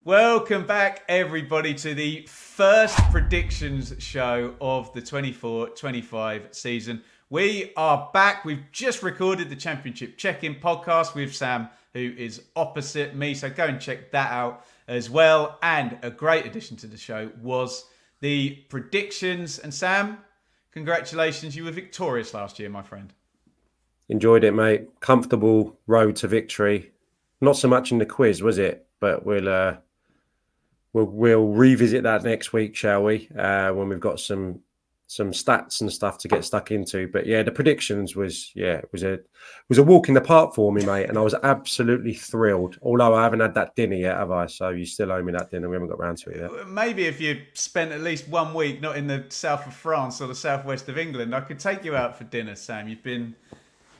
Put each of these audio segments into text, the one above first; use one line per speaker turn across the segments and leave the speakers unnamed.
Welcome back, everybody, to the first predictions show of the 24-25 season. We are back. We've just recorded the Championship check-in podcast with Sam, who is opposite me. So go and check that out as well. And a great addition to the show was the predictions. And Sam, congratulations. You were victorious last year, my friend.
Enjoyed it, mate. Comfortable road to victory. Not so much in the quiz, was it? But we'll revisit that next week, shall we? When we've got some stats and stuff to get stuck into. But yeah, the predictions was it was a walk in the park for me, mate. And I was absolutely thrilled. Although I haven't had that dinner yet, have I? So you still owe me that dinner. We haven't got around to it yet.
Maybe if you spent at least 1 week not in the south of France or the southwest of England, I could take you out for dinner, Sam.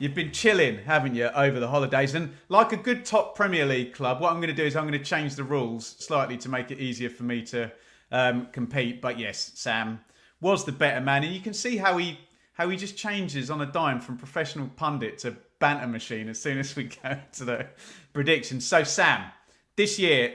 You've been chilling, haven't you, over the holidays? And like a good top Premier League club, what I'm going to do is I'm going to change the rules slightly to make it easier for me to compete. But yes, Sam was the better man. And you can see how he just changes on a dime from professional pundit to banter machine as soon as we go to the predictions. So Sam, this year,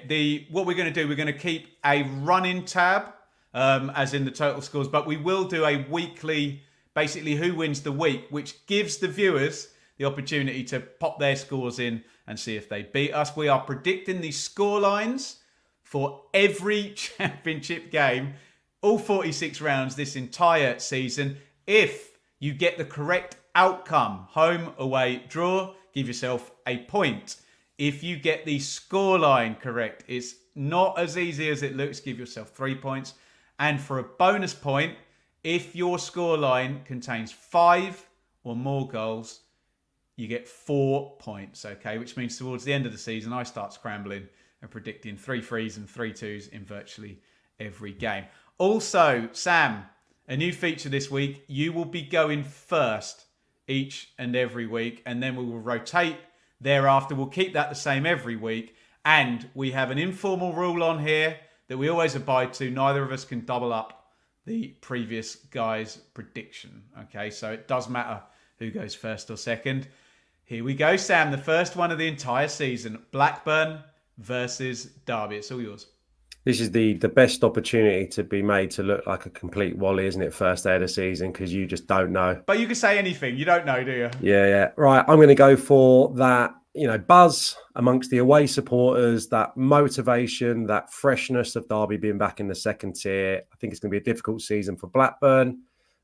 what we're going to do, we're going to keep a running tab, as in the total scores, but we will do a weekly, basically who wins the week, which gives the viewers the opportunity to pop their scores in and see if they beat us. We are predicting the score lines for every championship game, all 46 rounds this entire season. If you get the correct outcome, home, away, draw, give yourself a point. If you get the score line correct, it's not as easy as it looks, give yourself 3 points. And for a bonus point, if your scoreline contains 5 or more goals, you get 4 points, okay? Which means towards the end of the season, I start scrambling and predicting 3 3s and 3 2s in virtually every game. Also, Sam, a new feature this week, you will be going first each and every week, and then we will rotate thereafter. We'll keep that the same every week, and we have an informal rule on here that we always abide to. Neither of us can double up the previous guy's prediction. Okay, so it does matter who goes first or second. Here we go, Sam. The first one of the entire season. Blackburn versus Derby. It's all yours.
This is the best opportunity to be made to look like a complete wally, isn't it? First day of the season, because you just don't know.
But you can say anything. You don't know, do you?
Yeah. Right, I'm going to go for that, buzz amongst the away supporters, that motivation, that freshness of Derby being back in the second tier. I think it's going to be a difficult season for Blackburn.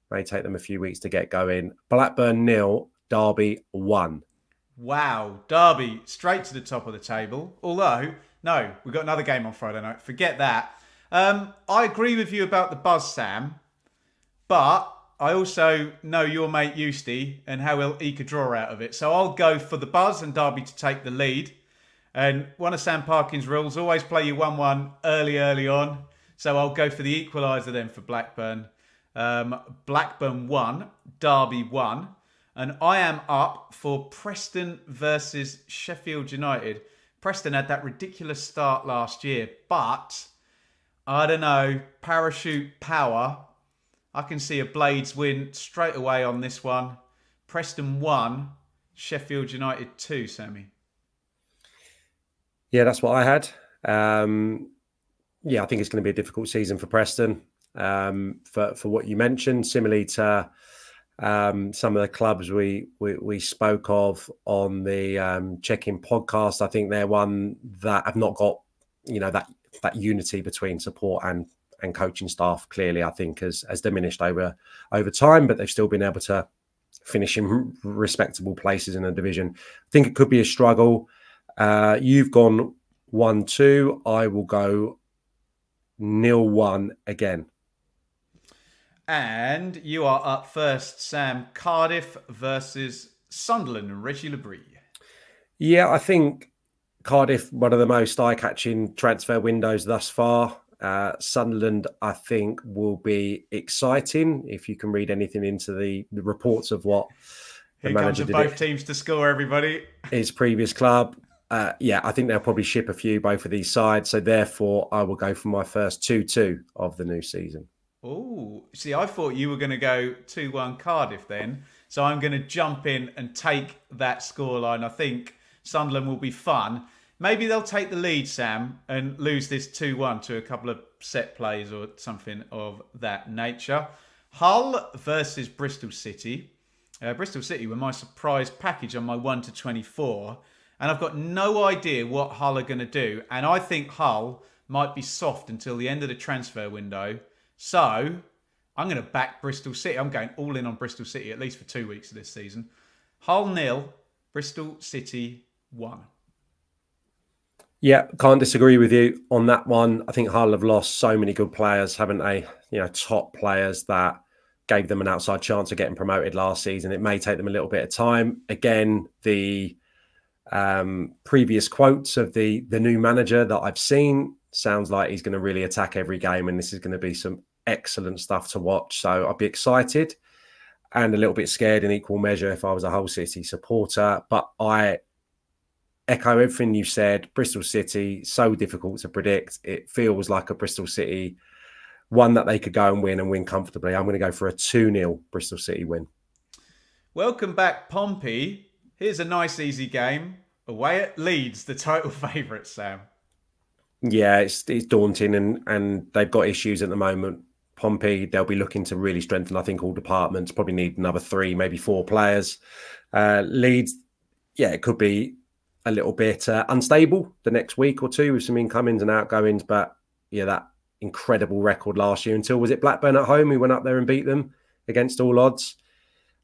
May take them a few weeks to get going. Blackburn 0, Derby 1.
Wow, Derby straight to the top of the table. Although, no, we've got another game on Friday night. Forget that. I agree with you about the buzz, Sam, but I also know your mate Eusty and how he'll eke a draw out of it. So I'll go for the buzz and Derby to take the lead. And one of Sam Parkin's rules, always play you 1-1 early on. So I'll go for the equaliser then for Blackburn. Blackburn 1, Derby 1. And I am up for Preston versus Sheffield United. Preston had that ridiculous start last year, but I don't know, parachute power. I can see a Blades win straight away on this one. Preston 1, Sheffield United 2, Sammy.
Yeah, that's what I had. I think it's going to be a difficult season for Preston. For what you mentioned, similarly to some of the clubs we spoke of on the check-in podcast. I think they're one that have not got that unity between support and coaching staff. Clearly, I think has diminished over time, but they've still been able to finish in respectable places in the division. I think it could be a struggle. You've gone 1-2. I will go 0-1 again.
And you are up first, Sam. Cardiff versus Sunderland and Reggie Labrie.
Yeah, I think Cardiff, one of the most eye-catching transfer windows thus far. Sunderland, I think, will be exciting if you can read anything into the reports of what the manager did.
Both teams to score, everybody.
His previous club. I think they'll probably ship a few, both of these sides. So therefore, I will go for my first 2-2 of the new season.
Oh, see, I thought you were going to go 2-1 Cardiff then. So I'm going to jump in and take that scoreline. I think Sunderland will be fun. Maybe they'll take the lead, Sam, and lose this 2-1 to a couple of set plays or something of that nature. Hull versus Bristol City. Bristol City were my surprise package on my 1 to 24. And I've got no idea what Hull are going to do. And I think Hull might be soft until the end of the transfer window. So I'm going to back Bristol City. I'm going all in on Bristol City, at least for 2 weeks of this season. Hull 0, Bristol City 1.
Yeah, can't disagree with you on that one. I think Hull have lost so many good players, haven't they? Top players that gave them an outside chance of getting promoted last season. It may take them a little bit of time. Again, the previous quotes of the new manager that I've seen sounds like he's going to really attack every game, and this is going to be some excellent stuff to watch. So I'll be excited and a little bit scared in equal measure if I was a Hull City supporter. But I echo everything you said. Bristol City, so difficult to predict. It feels like a Bristol City one that they could go and win comfortably. I'm going to go for a 2-0 Bristol City win. Welcome
back, Pompey. Here's a nice, easy game. Away at Leeds, the title favourites, Sam.
Yeah, it's daunting, and they've got issues at the moment. Pompey, they'll be looking to really strengthen, I think, all departments. Probably need another 3, maybe 4 players. Leeds, yeah, it could be a little bit unstable the next week or two with some incomings and outgoings. But yeah, that incredible record last year until, was it Blackburn at home, who went up there and beat them against all odds?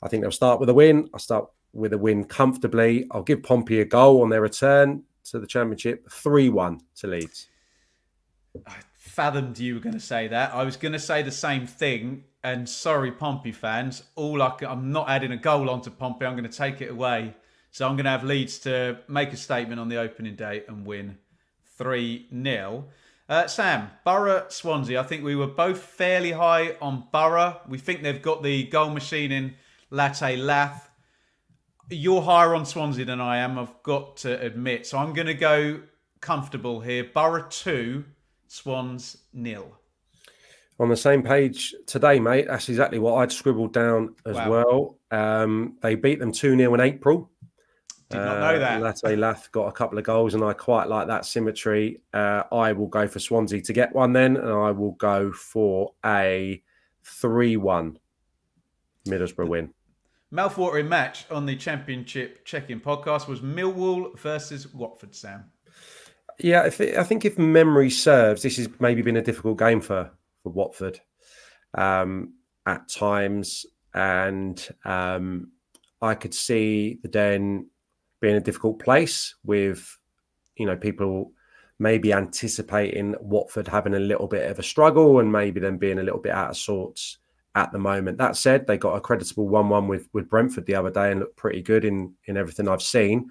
I think they'll start with a win. I'll start with a win comfortably. I'll give Pompey a goal on their return to the Championship, 3-1 to Leeds.
I fathomed you were going to say that. I was going to say the same thing. And sorry, Pompey fans, I'm not adding a goal onto Pompey. I'm going to take it away. So I'm going to have Leeds to make a statement on the opening day and win 3-0. Sam, Borough, Swansea. I think we were both fairly high on Borough. We think they've got the goal machine in Latte Lath. You're higher on Swansea than I am, I've got to admit. So I'm going to go comfortable here. Borough 2, Swans 0.
On the same page today, mate. That's exactly what I'd scribbled down as well. They beat them 2-0 in April.
Did not know that.
Latte Lath got a couple of goals, and I quite like that symmetry. I will go for Swansea to get one then, and I will go for a 3-1 Middlesbrough win.
Mouthwatering match on the Championship check-in podcast was Millwall versus Watford, Sam.
Yeah, I think if memory serves, this has maybe been a difficult game for Watford at times. And I could see the Den being a difficult place with, people maybe anticipating Watford having a little bit of a struggle and maybe them being a little bit out of sorts at the moment. That said, they got a creditable 1-1 with Brentford the other day and looked pretty good in everything I've seen.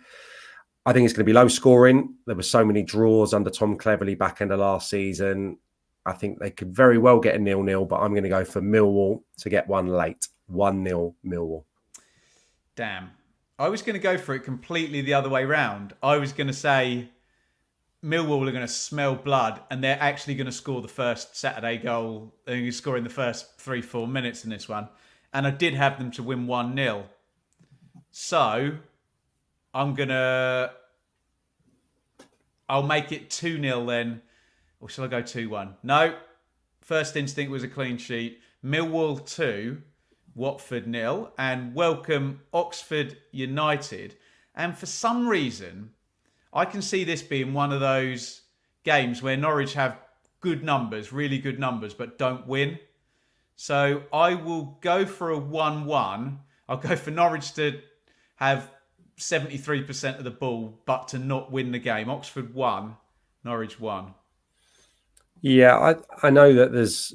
I think it's going to be low scoring. There were so many draws under Tom Cleverley back end of last season. I think they could very well get a 0-0, but I'm going to go for Millwall to get one late. 1-0 Millwall.
Damn. I was going to go for it completely the other way round. I was going to say Millwall are going to smell blood and they're actually going to score the first Saturday goal. They're going to score in the first 3-4 minutes in this one. And I did have them to win 1-0. So I'll make it 2-0 then. Or shall I go 2-1? No. First instinct was a clean sheet. Millwall 2, Watford 0. And welcome Oxford United. And for some reason, I can see this being one of those games where Norwich have good numbers, really good numbers, but don't win. So I will go for a 1-1. I'll go for Norwich to have 73% of the ball, but to not win the game. Oxford 1, Norwich 1.
Yeah, I know that there's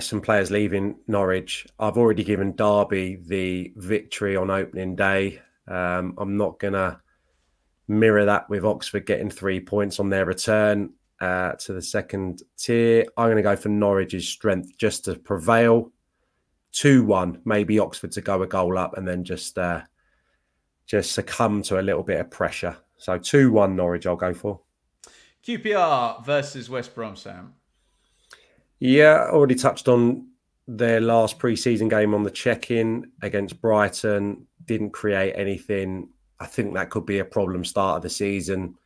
some players leaving Norwich. I've already given Derby the victory on opening day. I'm not going to mirror that with Oxford getting 3 points on their return to the second tier. I'm going to go for Norwich's strength just to prevail. 2-1, maybe Oxford to go a goal up and then just succumb to a little bit of pressure. So 2-1 Norwich I'll go for.
QPR versus West Brom, Sam.
Yeah, already touched on their last pre-season game on the check-in against Brighton. Didn't create anything. I think that could be a problem start of the season.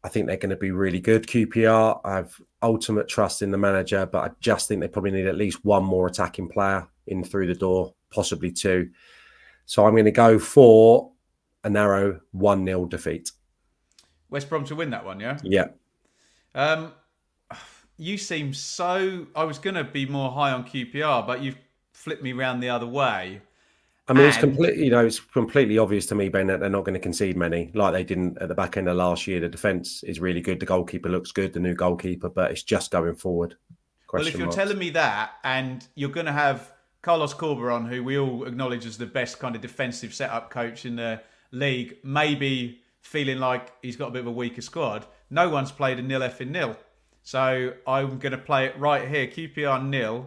I think they're going to be really good. QPR, I have ultimate trust in the manager, but I just think they probably need at least one more attacking player in through the door, possibly two. So I'm going to go for a narrow 1-0 defeat.
West Brom to win that one, yeah?
Yeah.
You seem so... I was going to be more high on QPR, but you've flipped me round the other way.
I mean, it's completely obvious to me, Ben, that they're not going to concede many, like they didn't at the back end of last year. The defence is really good. The goalkeeper looks good, the new goalkeeper, but it's just going forward.
Well, if you're telling me that, and you're going to have Carlos Corberan, who we all acknowledge as the best kind of defensive setup coach in the league, maybe feeling like he's got a bit of a weaker squad, no one's played a 0-0. So I'm going to play it right here. QPR 0,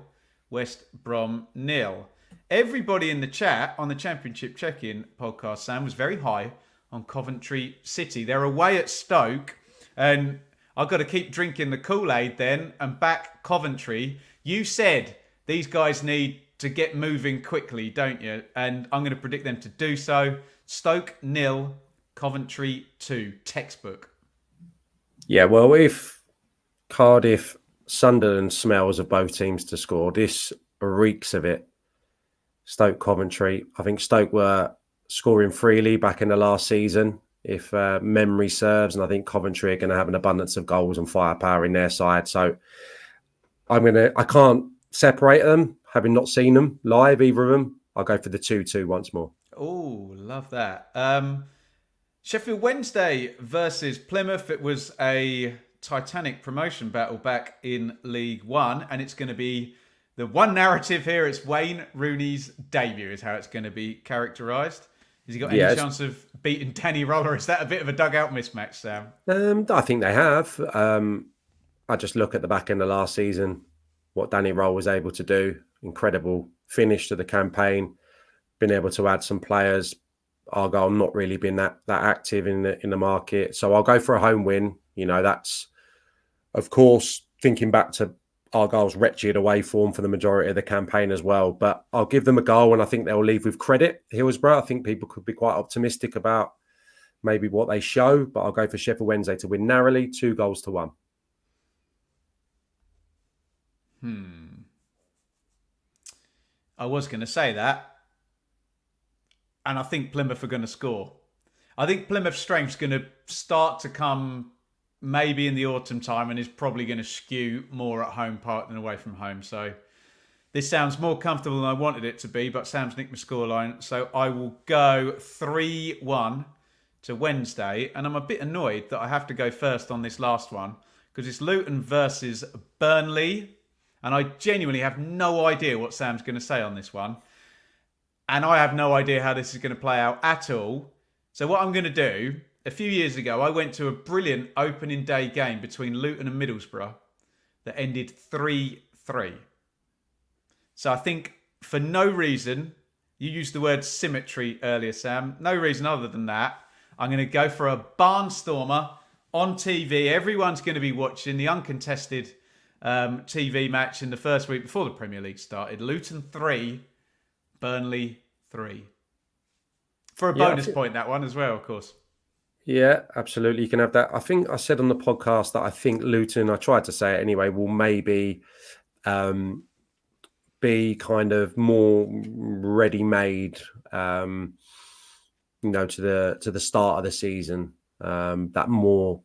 West Brom 0. Everybody in the chat on the Championship Check-In podcast, Sam, was very high on Coventry City. They're away at Stoke, and I've got to keep drinking the Kool-Aid then and back Coventry. You said these guys need to get moving quickly, don't you? And I'm going to predict them to do so. Stoke 0, Coventry 2. Textbook.
Yeah, well, if Cardiff, Sunderland smells of both teams to score, this reeks of it. Stoke, Coventry. I think Stoke were scoring freely back in the last season, if memory serves. And I think Coventry are going to have an abundance of goals and firepower in their side. So I can't separate them, having not seen them live, either of them. I'll go for the 2-2 once more.
Oh, love that. Sheffield Wednesday versus Plymouth. It was a titanic promotion battle back in League One, and it's going to be the one narrative here. It's Wayne Rooney's debut is how it's going to be characterised. Has he got any chance of beating Danny Roller? Is that a bit of a dugout mismatch, Sam?
I think they have. I just look at the back end of last season, what Danny Roll was able to do. Incredible finish to the campaign. Been able to add some players. Argyle not really been that active in the market. So I'll go for a home win. You know, that's, of course, thinking back to Argyle's wretched away form for the majority of the campaign as well. But I'll give them a goal, and I think they'll leave with credit. Hillsborough, I think people could be quite optimistic about maybe what they show, but I'll go for Sheffield Wednesday to win narrowly, 2-1.
I was going to say that. And I think Plymouth are going to score. I think Plymouth's strength's going to start to come maybe in the autumn time, and is probably going to skew more at home park than away from home. So this sounds more comfortable than I wanted it to be, but Sam's nicked my scoreline. So I will go 3-1 to Wednesday. And I'm a bit annoyed that I have to go first on this last one, because it's Luton versus Burnley. And I genuinely have no idea what Sam's going to say on this one. And I have no idea how this is going to play out at all. So what I'm going to do, a few years ago, I went to a brilliant opening day game between Luton and Middlesbrough that ended 3-3. So I think for no reason, you used the word symmetry earlier, Sam. No reason other than that, I'm going to go for a barnstormer on TV. Everyone's going to be watching the uncontested TV match in the first week before the Premier League started. Luton 3, Burnley 3. For a bonus point, that one as well, of course.
Yeah, absolutely. You can have that. I think I said on the podcast that I think Luton, I tried to say it anyway, will maybe be kind of more ready-made, to the start of the season. That more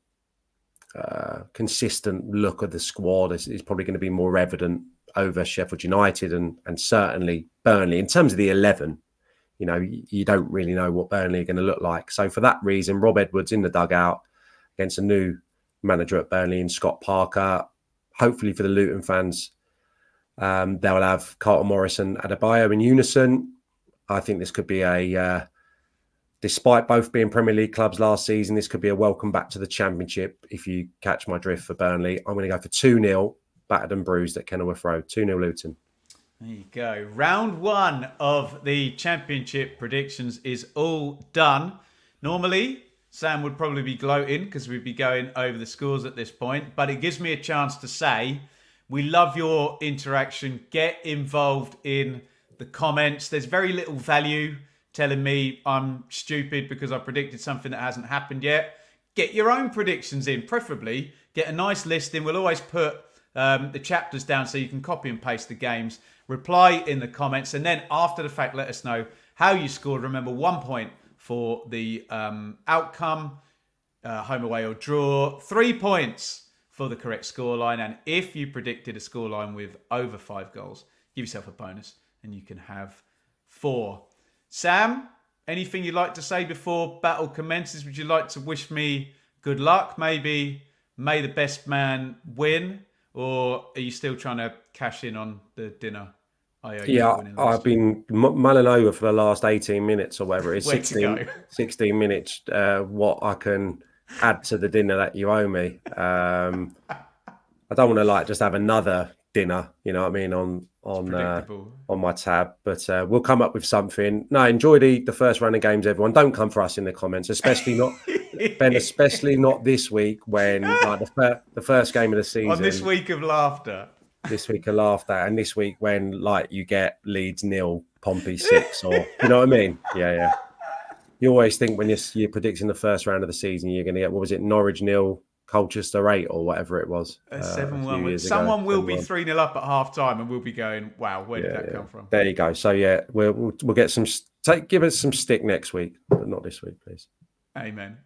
consistent look of the squad is probably going to be more evident over Sheffield United and certainly Burnley. In terms of the 11, you don't really know what Burnley are going to look like. So for that reason, Rob Edwards in the dugout against a new manager at Burnley in Scott Parker. Hopefully for the Luton fans, they'll have Carlton Morris and Adebayo in unison. I think this could be despite both being Premier League clubs last season, this could be a welcome back to the Championship, if you catch my drift for Burnley. I'm going to go for 2-0, battered and bruised at Kenilworth Road. 2-0 Luton.
There you go. Round one of the Championship predictions is all done. Normally, Sam would probably be gloating because we'd be going over the scores at this point. But it gives me a chance to say, we love your interaction. Get involved in the comments. There's very little value telling me I'm stupid because I predicted something that hasn't happened yet. get your own predictions in. Preferably, get a nice list in. We'll always put the chapters down so you can copy and paste the games. Reply in the comments. And then after the fact, let us know how you scored. Remember, 1 point for the outcome, home, away or draw. 3 points for the correct scoreline. And if you predicted a scoreline with over 5 goals, give yourself a bonus and you can have 4. Sam, anything you'd like to say before battle commences? Would you like to wish me good luck? Maybe may the best man win? Or are you still trying to cash in on the dinner?
Yeah, I've been mulling over for the last 18 minutes or whatever it is, 16 minutes, what I can add to the dinner that you owe me. I don't want to just have another dinner, you know what I mean, on my tab, but we'll come up with something. No, enjoy the first round of games, everyone. Don't come for us in the comments, especially not Ben, especially not this week when the first game of the season.
On this week of laughter.
This week of laughter, and this week when you get Leeds 0, Pompey 6, or you know what I mean? Yeah. You always think when you're predicting the first round of the season, you're going to get, what was it, Norwich 0, Colchester 8, or whatever it was.
7-1. Someone will be 3-0 up at half time, and we'll be going, wow, where did that come from?
There you go. So we'll get some. Give us some stick next week, but not this week, please.
Amen.